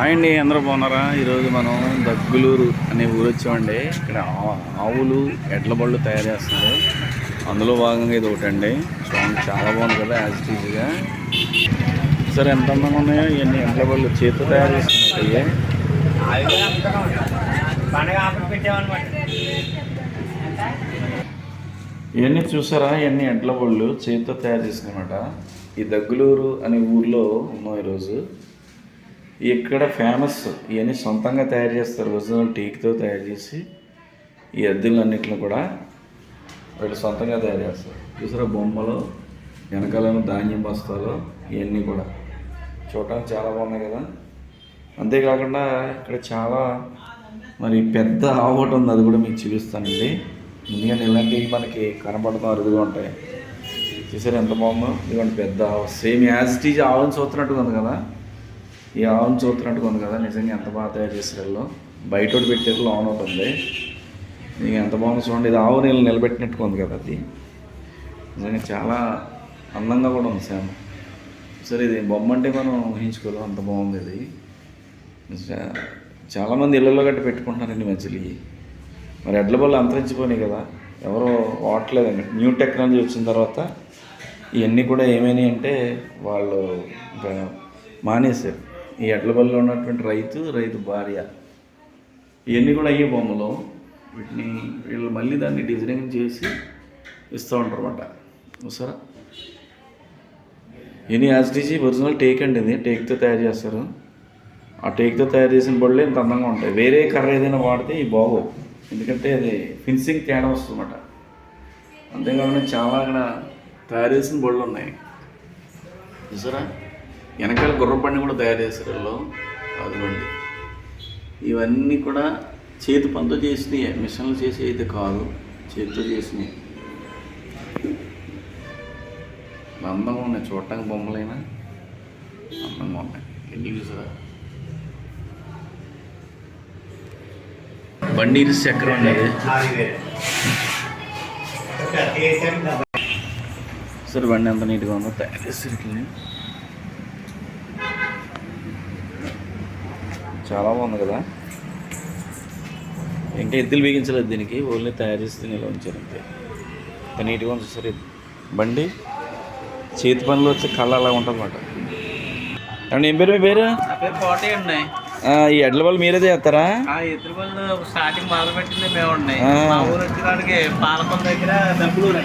అండి అందరూ బాగున్నారా? ఈరోజు మనం దగ్గులూరు అనే ఊరు వచ్చామండి. ఇక్కడ ఆవులు ఎడ్ల బళ్ళు తయారు చేస్తారు. అందులో భాగంగా ఇది ఒకటి అండి. చూడండి, చాలా బాగుంది కదా, యాజ్ ఇట్ ఈజ్గా. సరే, ఎంత అందంగా ఉన్నాయో ఇవన్నీ ఎడ్ల బళ్ళు చేతితో తయారు చేస్తున్నాయి. ఇవన్నీ చూసారా? ఇవన్నీ ఎడ్ల బళ్ళు చేతితో తయారు చేసినమాట. ఈ దగ్గులూరు అనే ఊర్లో ఉన్నాం ఈరోజు. ఇక్కడ ఫేమస్ ఇవన్నీ సొంతంగా తయారు చేస్తారు. ఒరిజినల్ టీక్తో తయారు చేసి ఈ అద్దెలన్నింటిని కూడా వీళ్ళు సొంతంగా తయారు చేస్తారు. చూసారా, బొమ్మలు, వెనకాలను ధాన్యం బస్తాలు, ఇవన్నీ కూడా చూడటానికి చాలా బాగున్నాయి కదా. అంతేకాకుండా ఇక్కడ చాలా మరి పెద్ద ఆవు ఒకటి ఉంది, అది కూడా మీకు చూపిస్తానండి. ఎందుకంటే ఇలాంటివి మనకి కనపడతాం, అరుదుగా ఉంటాయి. చూసారా ఎంత బాగుందో. ఇదిగోండి పెద్ద ఆవు, సేమ్ యాజ్ ఇట్ ఈజ్ ఆవుని చూస్తున్నట్టుగా ఉంది కదా. ఈ ఆవును చూస్తున్నట్టుగా ఉంది కదా. నిజంగా ఎంత బాగా తయారు చేసారు. బయట పెట్టారు, లోన్ ఒకటి ఉంది. ఇది ఎంత బాగుంది చూడండి. ఇది ఆవు నీళ్ళు నిలబెట్టినట్టుగా ఉంది కదా. అది నిజంగా చాలా అందంగా కూడా ఉంది సేమ్. సరే, ఇది బొమ్మ అంటే మనం ఊహించుకోలేం, అంత బాగుంది ఇది. చాలామంది ఇళ్ళల్లో గట్టి పెట్టుకుంటున్నారండి మధ్యలో. మరి ఎడ్ల బళ్ళు అంతరించిపోయినాయి కదా, ఎవరో వాడట్లేదండి. న్యూ టెక్నాలజీ వచ్చిన తర్వాత ఇవన్నీ కూడా ఏమైనాయి అంటే వాళ్ళు ఇంకా మానేశారు. ఈ ఎడ్ల బళ్ళలో ఉన్నటువంటి రైతు భార్య, ఇవన్నీ కూడా అయ్యే బొమ్మలు. వీళ్ళు మళ్ళీ దాన్ని డిజైనింగ్ చేసి ఇస్తూ ఉంటారు అన్నమాట. చూసారా, ఇవన్నీ as it is original teak అండి. ఇది టేక్తో తయారు చేస్తారు. ఆ టేక్తో తయారు చేసిన బళ్ళే ఇంత అందంగా ఉంటాయి. వేరే కర్ర ఏదైనా వాడితే ఈ బాగోవు, ఎందుకంటే అది ఫినిషింగ్ తేడా వస్తుందన్నమాట. అంతేకాకుండా చాలా అక్కడ తయారు చేసిన బళ్ళు ఉన్నాయి. చూసారా, వెనకాల గుర్రం బండి కూడా తయారు చేశారు వీళ్ళు. అదిగోండి, ఇవన్నీ కూడా చేతి పనితో చేసినాయి, మిషన్లు చేసి అయితే కాదు, చేతితో చేసినాయి. అందంగా ఉన్నాయి చూడటానికి, బొమ్మలైనా అందంగా ఉన్నాయి. ఎన్ని చూసారా, బండి చక్రం ఉండేది. సరే, బండి ఎంత నీట్గా ఉందో తయారు చేసేట్లు. చాలా బాగుంది కదా. ఇంకా ఎద్దులు బిగించలేదు దీనికి, ఓన్లీ తయారు చేస్తే ఇలా ఉంచారు అంతే. అంత నీట్గా ఉంది. సరే, బండి చేతి పనులు వచ్చే కళ్ళ అలా ఉంటుంది అన్నమాట. అండి, ఏం పేరు మీ పేరు? కోటే ఉన్నాయి. ఈ ఎడ్ల బళ్ళు మీరే చేస్తారా? ఎద్దుల బళ్ళు స్టార్టింగ్ మొదలు పెట్టింది మేము ఉన్నాయి. మా ఊరు వచ్చేదానికి పాలకొండ దగ్గర దగ్గులూరు.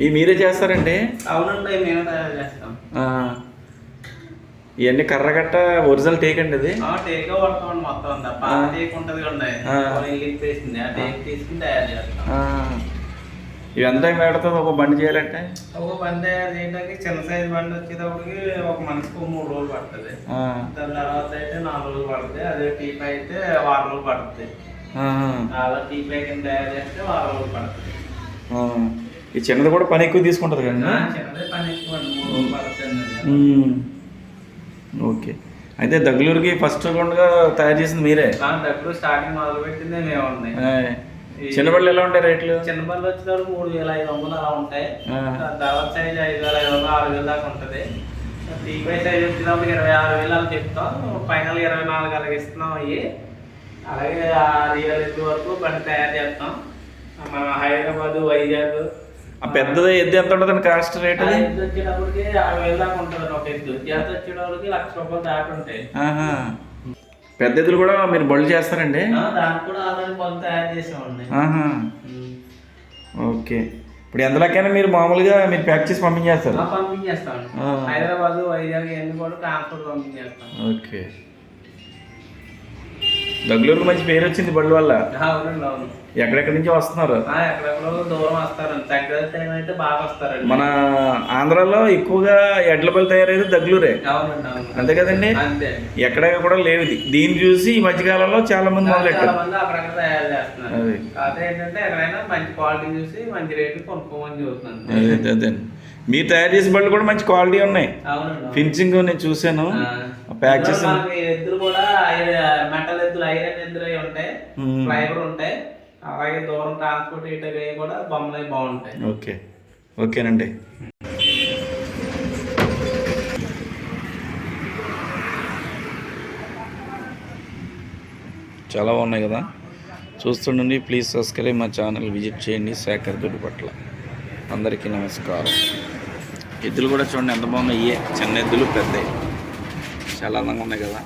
ఇవి మీరే చేస్తారండి? అవునండి, మేము తయారు చేస్తాం. ఇవన్నీ కర్ర గట్ట ఒరిజినల్ టేక్ అండి. ఇది టేక్ పడతామండి మొత్తం అంతా. పాత టేక్ ఉంటుంది కండి, వేసింది ఆ టేక్ తీసుకుని తయారు చేస్తాం. ఇవి ఎంత టైం పెడుతుంది ఒక బండి చేయాలంటే? ఒక బండి తయారు చేయడానికి చిన్న సైజు బండి వచ్చేటప్పటికి ఒక మనిషికి 3 రోజులు పడుతుంది. దాని తర్వాత అయితే 4 రోజులు పడుతుంది. అదే టీప్ అయితే 6 రోజులు పడుతుంది. అలా టీప్ కింద తయారు చేస్తే 6 రోజులు పడుతుంది. ఈ చిన్నది కూడా పని ఎక్కువ తీసుకుంటుంది కదా? చిన్నది పని ఎక్కువ, 3 రోజులు పడుతుంది. ఓకే, అయితే దగ్గులూరుకి ఫస్ట్ గుండగా తయారు చేసింది మీరే? దగ్గర స్టార్టింగ్ మొదలు పెట్టింది మేము ఉన్నాయి. చిన్న బళ్ళు ఎలా ఉంటాయి రేట్లు? చిన్న బళ్ళు వచ్చేటప్పుడు 3,500 అలా ఉంటాయి. తర్వాత సైజ్ 5,500, 6,000 దాకా ఉంటుంది. టీపై సైజ్ వచ్చేటప్పుడు 26,000 అలా చెప్తాం. ఫైనల్ 24 అలాగే ఇస్తున్నాం. అవి అలాగే 6,000 వరకు బండి తయారు చేస్తాం. మన హైదరాబాద్, వైజాగ్. ఆ పెద్దది ఎద్దు ఎంత ఉంటుంది కాస్ట్ రేట్? ఎద్దు వచ్చేటప్పటికి 6,000 దాకా ఉంటుంది ఒక ఎద్దు. జాతి వచ్చేటప్పటికి 1,00,000 రూపాయలు దాకా ఉంటాయి. పెద్ద ఎద్దులు కూడా మీరు బళ్ళు చేస్తారండి? దానికి కూడా ఆల్రెడీ బళ్ళు తయారు చేసామండి. ఓకే, ఇప్పుడు ఎంత లెక్కైనా మీరు మామూలుగా మీరు ప్యాక్ చేసి పంపించేస్తారు? పంపించేస్తాం. హైదరాబాద్, వైజాగ్ ఇవన్నీ కూడా ట్రాన్స్పోర్ట్ పంపించేస్తాం. ఓకే, దగ్గులూరుకు మంచి పేరు వచ్చింది బళ్ళు వల్ల. అవునండి, అవును. ఎక్కడెక్కడి నుంచి వస్తున్నారు? ఎక్కడెక్కడో దూరం వస్తారండి. దగ్గర టైం అయితే బాగా వస్తారండి. మన ఆంధ్రాలో ఎక్కువగా ఎడ్ల బళ్ళు తయారయ్యేది దగ్గులూరే. అవునండి, అవును. అంతే కదండి? అంతే. ఎక్కడ కూడా లేదు. దీన్ని చూసి ఈ మధ్యకాలంలో చాలా మంది మొదలెట్టారు. అక్కడక్కడ తయారు చేస్తున్నారు. కాకపోతే ఏంటంటే ఎక్కడైనా మంచి క్వాలిటీ చూసి మంచి రేట్లు కొనుక్కోమని చూస్తున్నాను. అదే, మీరు తయారు చేసిన బళ్ళు కూడా మంచి క్వాలిటీ ఉన్నాయి. ఫినిషింగ్ నేను చూసాను. ప్యాక్ చేసిన ఎద్దులు కూడా మెటల్ ఎద్దులు, ఐరన్ ఎద్దులు అవి ఉంటాయి, ఫైబర్ ఉంటాయి. అలాగే దూరం ట్రాన్స్పోర్ట్ ఇటవి కూడా బొమ్మలు బాగుంటాయి. ఓకేనండి. చాలా బాగున్నాయి కదా. చూస్తుండండి. ప్లీజ్ సబ్స్క్రైబ్ మా ఛానల్, విజిట్ చేయండి శేఖర్ దొడ్డిపట్ల. అందరికీ నమస్కారం. ఎద్దులు కూడా చూడండి ఎంత బాగున్నాయి. చిన్న ఎద్దులు పెద్దవి చాలా అందంగా ఉన్నాయి కదా.